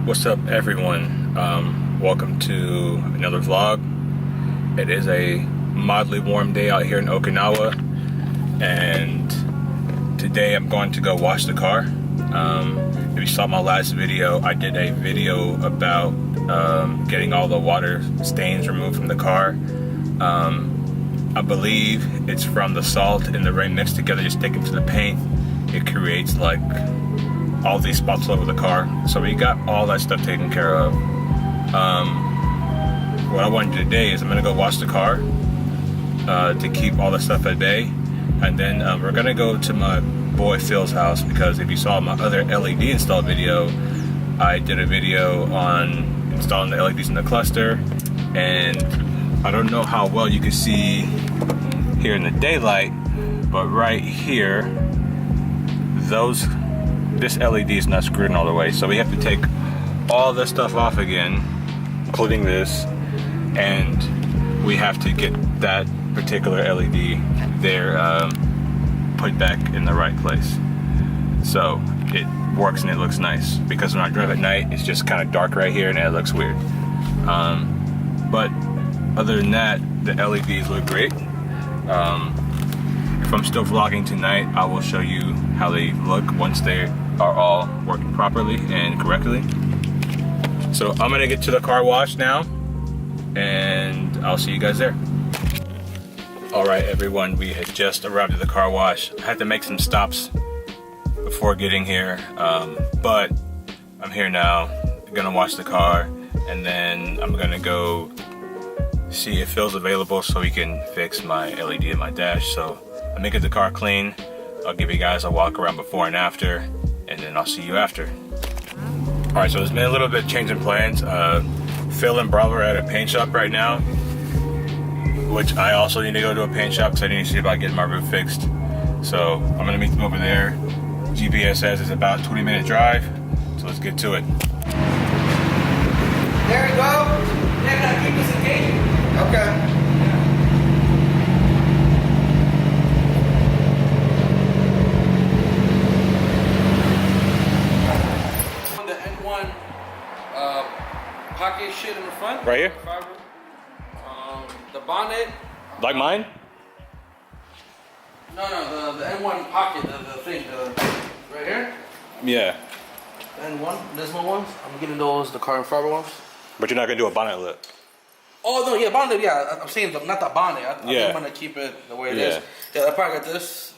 What's up, everyone? Welcome to another vlog. It is a mildly warm day out here in Okinawa, and today I'm going to go wash the car. If you saw my last video, I did a video about getting all the water stains removed from the car. I believe it's from the salt and the rain mixed together, just sticking to the paint. It creates like all these spots all over the car. So we got all that stuff taken care of. What I want to do today is I'm gonna go wash the car to keep all the stuff at bay, and then we're gonna go to my boy Phil's house, because if you saw my other LED install video, I did a video on installing the LEDs in the cluster, and I don't know how well you can see here in the daylight, but right here, this LED is not screwed in all the way, so we have to take all this stuff off again, including this, and we have to get that particular LED there put back in the right place, so it works and it looks nice. Because when I drive at night, it's just kind of dark right here and it looks weird. But other than that, the LEDs look great. If I'm still vlogging tonight, I will show you how they look once they are all working properly and correctly. So I'm gonna get to the car wash now, and I'll see you guys there. All right, everyone, we had just arrived at the car wash. I had to make some stops before getting here, but I'm here now. I'm gonna wash the car, and then I'm gonna go see if Phil's available so he can fix my LED in my dash. So I'm gonna get the car clean. I'll give you guys a walk around before and after, and then I'll see you after. All right, so there's been a little bit of change in plans. Phil and Bravo are at a paint shop right now, which I also need to go to a paint shop because I need to see about getting my roof fixed. So I'm gonna meet them over there. GPS says it's about a 20-minute drive, so let's get to it. There we go. Yeah, gotta keep this engaged. Okay. The N1 pocket shit in the front. Right here? The bonnet. Like mine? No, the N1 pocket, the thing, right here. Yeah. The N1, Nismo ones. I'm getting those, the carbon fiber ones. But you're not gonna do a bonnet lip. Oh no, yeah, bonnet. Yeah, I'm saying not the bonnet. I think I'm gonna keep it the way it is. Yeah, I probably got this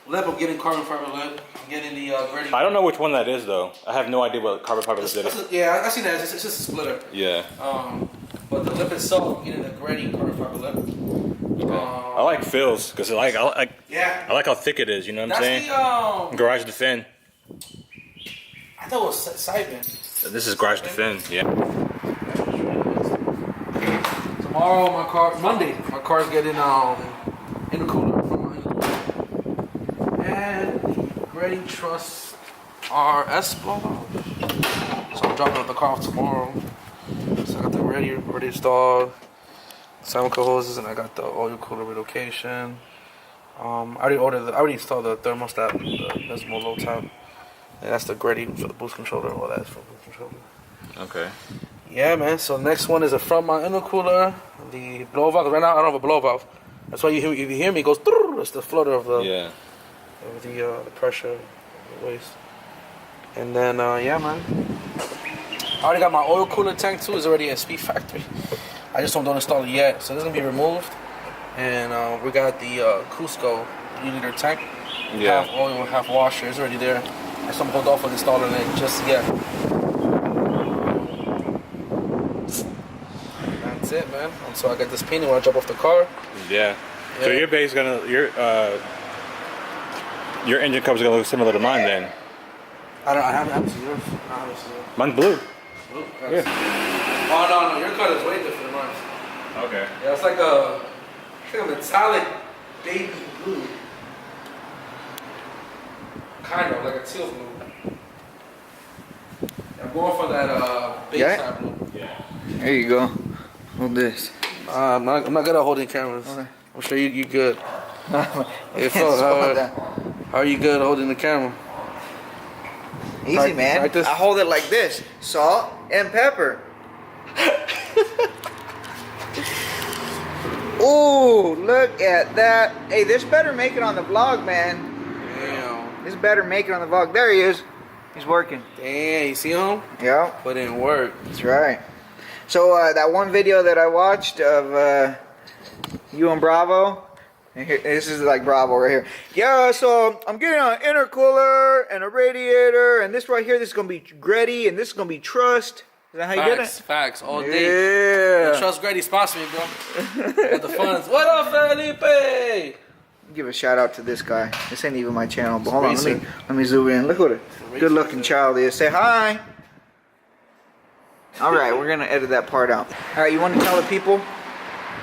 lip. I'm getting carbon fiber lip. I'm getting the grading. I don't know which one that is though. I have no idea what carbon fiber lip is. Yeah, I see that. It's just a splitter. Yeah. But the lip itself, I'm getting the grading carbon fiber lip. Okay. I like Phil's because I like how thick it is. You know what I'm saying? The Garage Defend. I thought it was Skyline. This is Garage Defend. Yeah. Tomorrow, Monday, my car's getting intercooler from my intercooler. And grading truss RS blowout. So I'm dropping the car off tomorrow. So I got the ready installed. Silica hoses, and I got the oil cooler relocation. I already installed the thermostat, the Nismo low top. And that's the grading for the boost controller. Well, that's for the boost controller. Okay. Yeah, man. So next one is the front mount intercooler, the blow valve. Right now I don't have a blow valve. That's why if you hear me, it goes. It's the flutter of the the pressure of the waste. And then yeah, man. I already got my oil cooler tank too. It's already at Speed Factory. I just don't install it yet, so this is gonna be removed. And we got the Cusco 3-liter tank. Yeah. Half oil, half washer. It's already there. I just don't hold off on installing it just yet. That's it, man. And so I got this painting when I jump off the car. Yeah. So your base your engine cover's gonna look similar to mine then. I haven't seen yours. Mine's blue. Blue? Yeah. Oh no, your color is way different than mine. Okay. Yeah, it's like a metallic baby blue. Kind of like a teal blue. I'm going for that base side blue. Yeah. There you go. Hold this. I'm not good at holding cameras. Okay. I'm sure you good. Hey, Phil, how are you good holding the camera? Easy, man. Practice. I hold it like this. Salt and pepper. Ooh, look at that. Hey, this better make it on the vlog, man. Damn. This better make it on the vlog. There he is. He's working. Damn, you see him? Yeah. Put in work. That's right. So that one video that I watched of you and Bravo, and here, this is like Bravo right here. Yeah, so I'm getting an intercooler and a radiator, and this right here, this is gonna be Gretty, and this is gonna be Trust. Is that how you did it? Facts, all day. Yeah. Trust Grady sponsor me, bro. Got the funds. What up, Felipe? Give a shout out to this guy. This ain't even my channel, but hold on, Racer. let me zoom in. Look what a good looking child is. Say hi. All right, we're gonna edit that part out. All right, you want to tell the people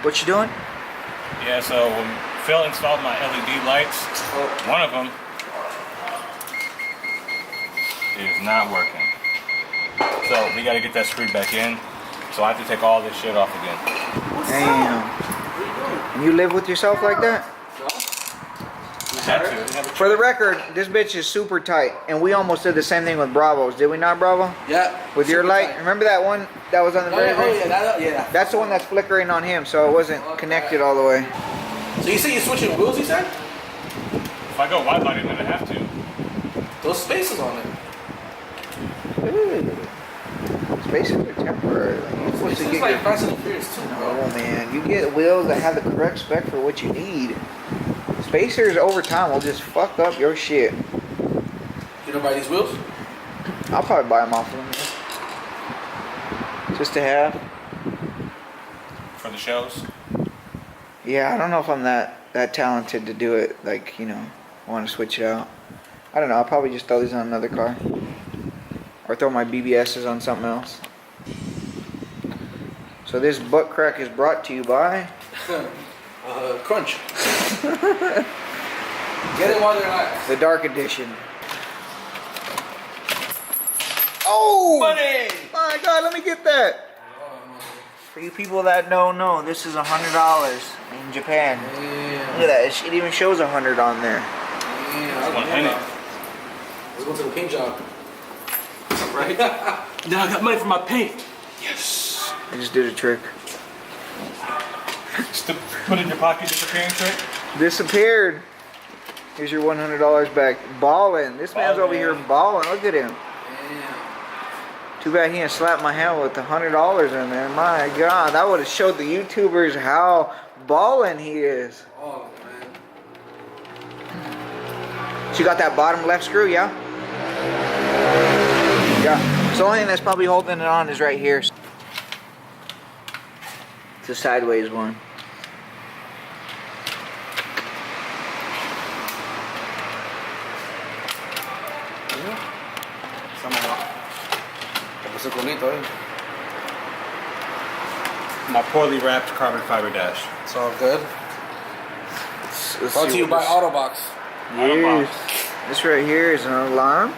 what you doing? Yeah, so when Phil installed my LED lights, one of them is not working. So we gotta get that screwed back in. So I have to take all this shit off again. Damn. And you live with yourself like that? Had to. For the record, this bitch is super tight, and we almost did the same thing with Bravo's, did we not, Bravo? Yeah. With your light, remember that one that was on the very yeah. That's the one that's flickering on him, so it wasn't connected all the way. So you say you're switching wheels, you said? If I go wide body, then I have to. Those spaces on it. Ooh. Spaces are temporary. Like, you're supposed It to seems get like your... Fast and Furious too, bro. Oh man, you get wheels that have the correct spec for what you need. Spacers over time will just fuck up your shit. You don't buy these wheels? I'll probably buy them off of them. Just to have. For the shows. Yeah, I don't know if I'm that talented to do it. Like, you know, want to switch it out. I don't know. I'll probably just throw these on another car. Or throw my BBSs on something else. So this butt crack is brought to you by... Crunch. Get it while they're alive. the Dark Edition. Oh! Money! My God, let me get that. For you people that don't know, this is $100 in Japan. Yeah. Look at that. It even shows 100 on there. Yeah. $100. Let's go to the paint job. Right? Now I got money for my paint. Yes. I just did a trick. Just to put it in your pocket, disappearing trick. Disappeared. Here's your $100 back. Ballin'. This man's over here balling. Look at him. Damn. Too bad he didn't slap my hand with the $100 in there. My God, that would have showed the YouTubers how ballin' he is. Oh, man. So you got that bottom left screw, yeah? Yeah. So the only thing that's probably holding it on is right here. It's a sideways one. My poorly wrapped carbon fiber dash. It's all good. Let's Brought see to you what by Autobox. Yes. This right here is an alarm.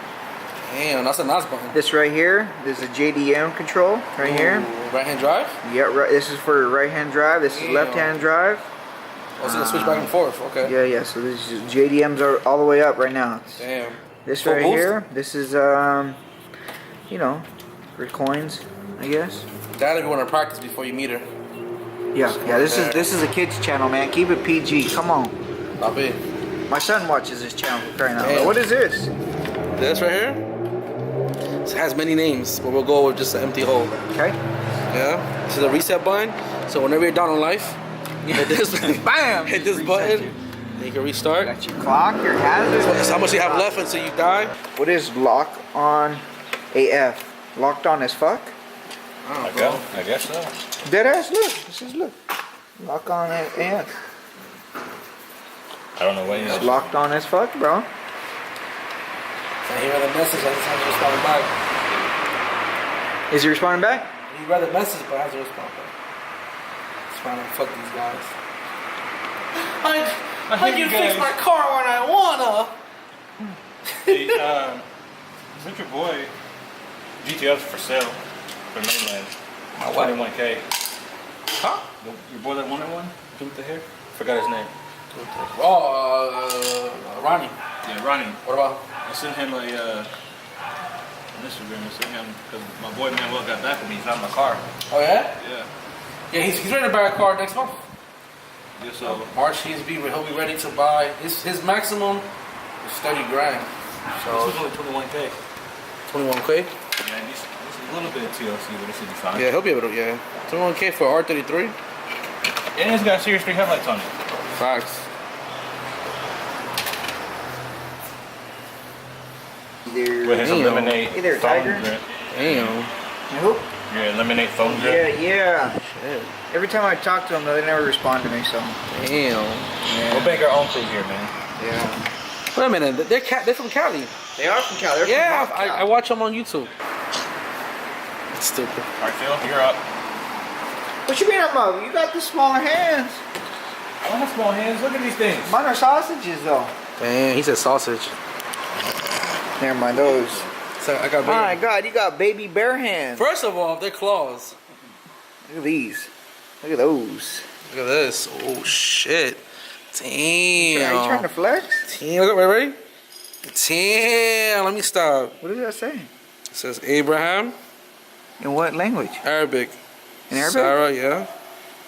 Damn, that's a nice button. This right here, this is a JDM control right here. Right hand drive? Yeah, right. This is for right hand drive. This is Damn. left hand drive. Oh, it's gonna switch back and forth. Okay. Yeah, yeah. So this is JDMs are all the way up right now. Damn. This Full right boost? here, this is you know, for coins, I guess. Dad, if you want to practice before you meet her. Yeah, yeah. This is a kids channel, man. Keep it PG. Come on. Not big. My son watches this channel for crying out Damn. loud. What is this? This right here? It has many names, but we'll go with just an empty hole. Okay. Yeah. This is a reset button. So whenever you're down in life, you hit this. Bam! Hit this Reset button. you. And you can restart. Got your clock, your hazard. That's how much you have left until you die. What is lock on AF? Locked on as fuck? I guess so. Deadass, look. This is look. Lock on AF. I don't know what it It's is. locked on as fuck, bro. So he read a message, I just have to respond back. Is he responding back? He read a message, but I have to respond back. Just trying to fuck these guys. I can fix my car when I wanna. Hey, is that your boy? GTR's for sale for mainland. My what? 21K. Huh? Your boy that wanted one? Dude with the hair? Forgot his name. Oh, Ronnie. Yeah, Ronnie. What about? I sent him a Instagram and see him because my boy Manuel got back with me. He's out in my car. Oh yeah? Yeah. Yeah, he's ready to buy a car next month. Yeah, so March he'll be ready to buy. His maximum is 30 grand. So this was only 21K. 21K? Yeah, this is a little bit of TLC, but this should be fine. Yeah, he'll be able to. Yeah, 21K for R33. And it's got Series 3 headlights on it. Facts. With his Eliminate Either phone Tiger. grip. Damn. Who? Your Eliminate phone grip. Yeah. Shit. Every time I talk to them, they never respond to me. So. Damn. We'll make our own thing here, man. Yeah. Wait a minute. They're from Cali. They are from Cal. They're Yeah, from Cal. I watch them on YouTube. Stupid. All right, Phil, you're up. What you mean I'm up? You got the smaller hands. I don't have small hands. Look at these things. Mine are sausages though. Damn, he said sausage. Never mind those. So I got My God, you got baby bear hands. First of all, they're claws. Look at these. Look at those. Look at this. Oh shit. Damn. Are you trying to flex? Damn. Look, ready? Damn. Let me stop. What does that say? It says Abraham. In what language? Arabic. In Arabic? Sarah, yeah.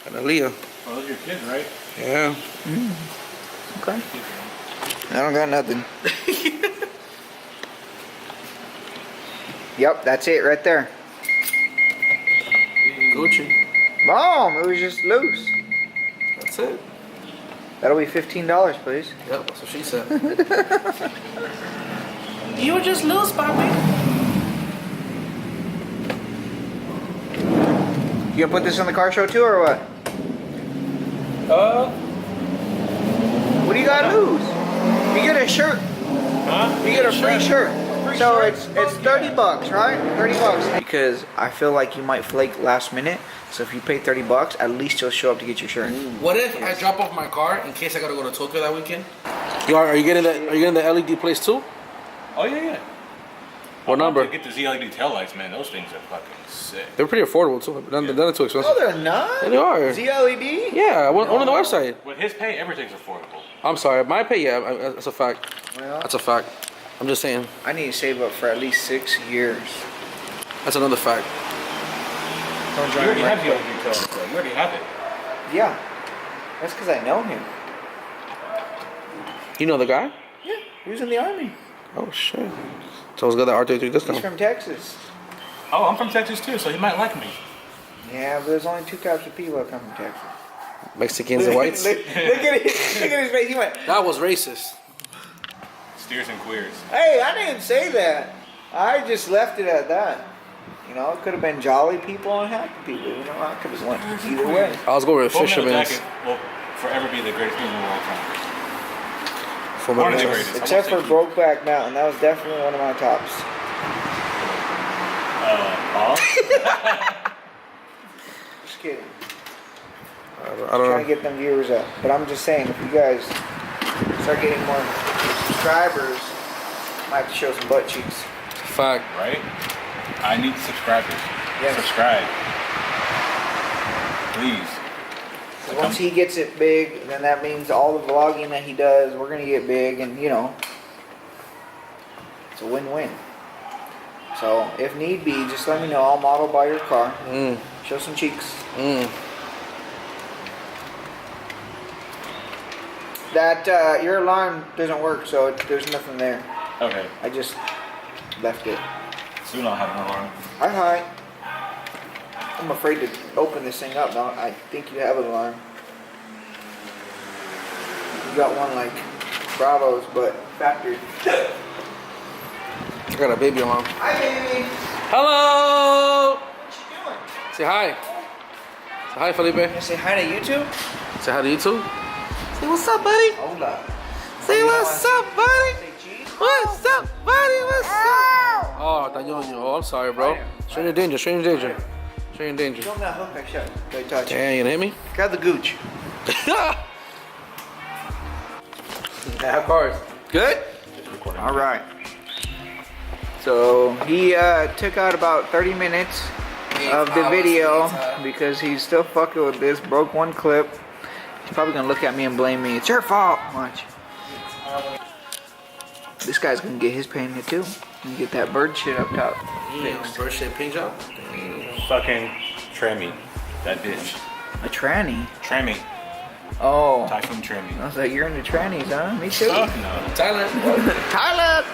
And Aaliyah. Oh, those are your kids, right? Yeah. Okay. I don't got nothing. Yep, that's it right there. Gucci. Boom! It was just loose. That's it. That'll be $15, please. Yep, that's what she said. You were just loose, Bobby. You gonna put this on the car show too, or what? What do you got to lose? You get a shirt. Huh? You get a free shirt. So it's $30, right? $30. Because I feel like you might flake last minute. So if you pay $30, at least you'll show up to get your shirt. What if I drop off my car in case I gotta go to Tokyo that weekend? Yo, are you getting the LED place too? Oh, yeah. What number? Get the ZLED taillights, man. Those things are fucking sick. They're pretty affordable too. They're not too expensive. No, they're not. Yeah, they are. ZLED? Yeah, I went on the website. With his pay, everything's affordable. I'm sorry, my pay. Yeah, that's a fact. Well, That's a fact. I'm just saying. I need to save up for at least 6 years. That's another fact. Don't You drive already me have right ZLED quick. taillights, though. You already have it. Yeah. That's because I know him. You know the guy? Yeah. He was in the Army. Oh shit. So it's got the R33 He's discount. from Texas. Oh, I'm from Texas, too, so he might like me. Yeah, but there's only 2 types of people that come from Texas. Mexicans and whites. look at it. Look at his face. He went, That was racist. Steers and queers. hey, I didn't say that. I just left it at that. You know, it could have been jolly people and happy people. You know, I could have went either way. I was going with Full Metal fisherman's. Jacket will forever be the greatest movie of all time. For One of the my greatest. Except for Brokeback Mountain. That was definitely one of my tops. Just kidding. I don't Trying know. to get them viewers up. But I'm just saying, if you guys start getting more subscribers, I might have to show some butt cheeks. Fact. Right? I need subscribers. Yes. Subscribe. Please. So once he gets it big, then that means all the vlogging that he does, we're gonna get big, and you know, it's a win-win. So if need be, just let me know. I'll model by your car. Show some cheeks. That your alarm doesn't work, so there's nothing there. Okay. I just left it. Soon I'll have an alarm. Hi. I'm afraid to open this thing up now. I think you have an alarm. You got one like Bravo's, but factory. I got a baby alarm. Hi, baby. Hello. What you doing? Say hi. Say hi, Felipe. You say hi to YouTube? Say hi to you too. Say what's up, buddy. Hold up. Say what's up, buddy. Say cheese. What's up, buddy? What's up? Oh, Tañoño. Oh, I'm sorry, bro. Stranger danger. Stranger danger. Stranger danger. Show me that hook I shot. They touch. Damn, you gonna hit me? Grab the gooch. How cars? Good? All right. So he took out about 30 minutes of the video because he's still fucking with this. Broke one clip. He's probably gonna look at me and blame me. It's your fault. Watch. This guy's gonna get his painted too. And get that bird shit up top. Bird shaped paint job. Fucking Tremmy. That bitch. A tranny. Tremmy. Oh. Typhoon Tremmy. I was like, you're into trannies, huh? Me too. Fuck no. Thailand. Thailand.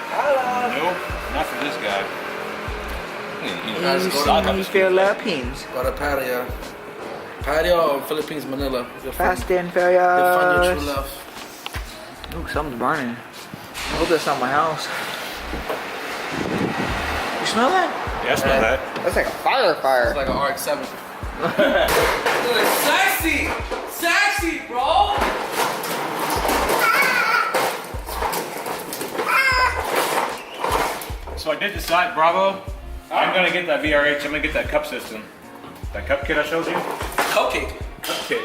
Nope. Not for this guy. Guys, go to You Philippines. Go to Patio. Patio or Philippines, Manila. You'll find, Fast and you'll find your Furious. true love. Ooh, something's burning. I hope that's not my house. You smell that? Yeah, I smell that. That's like a fire. It's like an RX-7. Sexy! Sexy, bro! So I did decide, Bravo. I'm gonna get that VRH. I'm gonna get that cup system. That cup kit I showed you. Cupcake. Cup kit.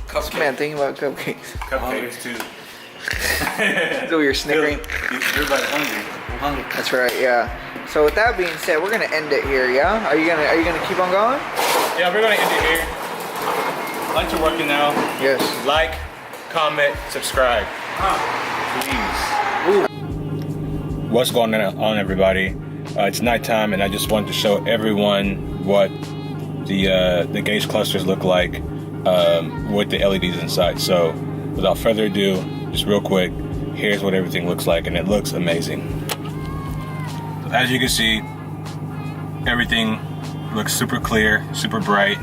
Cupcake. Man, thinking about cupcakes. Cupcakes too. So you're snickering. Everybody's hungry. I'm hungry. That's right, yeah. So with that being said, we're gonna end it here, yeah? Are you gonna keep on going? Yeah, we're gonna end it here. Lights are working now. Yes. Like, comment, subscribe. Please. What's going on, everybody? It's nighttime, and I just wanted to show everyone what the gauge clusters look like with the LEDs inside. So, without further ado, just real quick, here's what everything looks like, and it looks amazing. So as you can see, everything looks super clear, super bright,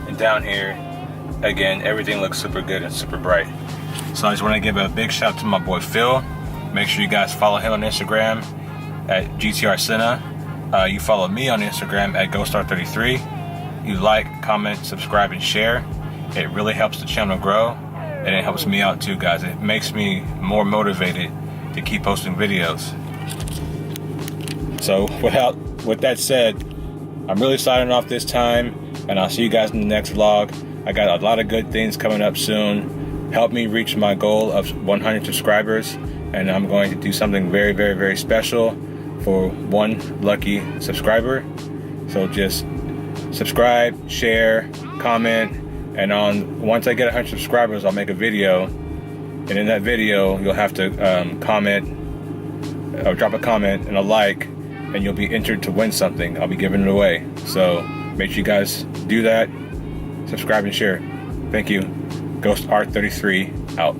and down here, again, everything looks super good and super bright. So I just want to give a big shout out to my boy Phil. Make sure you guys follow him on Instagram at GTR Senna. You follow me on Instagram at GoStar33. You like, comment, subscribe, and share. It really helps the channel grow, and it helps me out too, guys. It makes me more motivated to keep posting videos. So with that said, I'm really signing off this time, and I'll see you guys in the next vlog. I got a lot of good things coming up soon. Help me reach my goal of 100 subscribers, and I'm going to do something very, very, very special for one lucky subscriber. So just subscribe, share, comment, and once I get 100 subscribers, I'll make a video, and in that video you'll have to comment or drop a comment and a like, and you'll be entered to win something. I'll be giving it away. So make sure you guys do that, subscribe and share. Thank you. Ghost R33 out.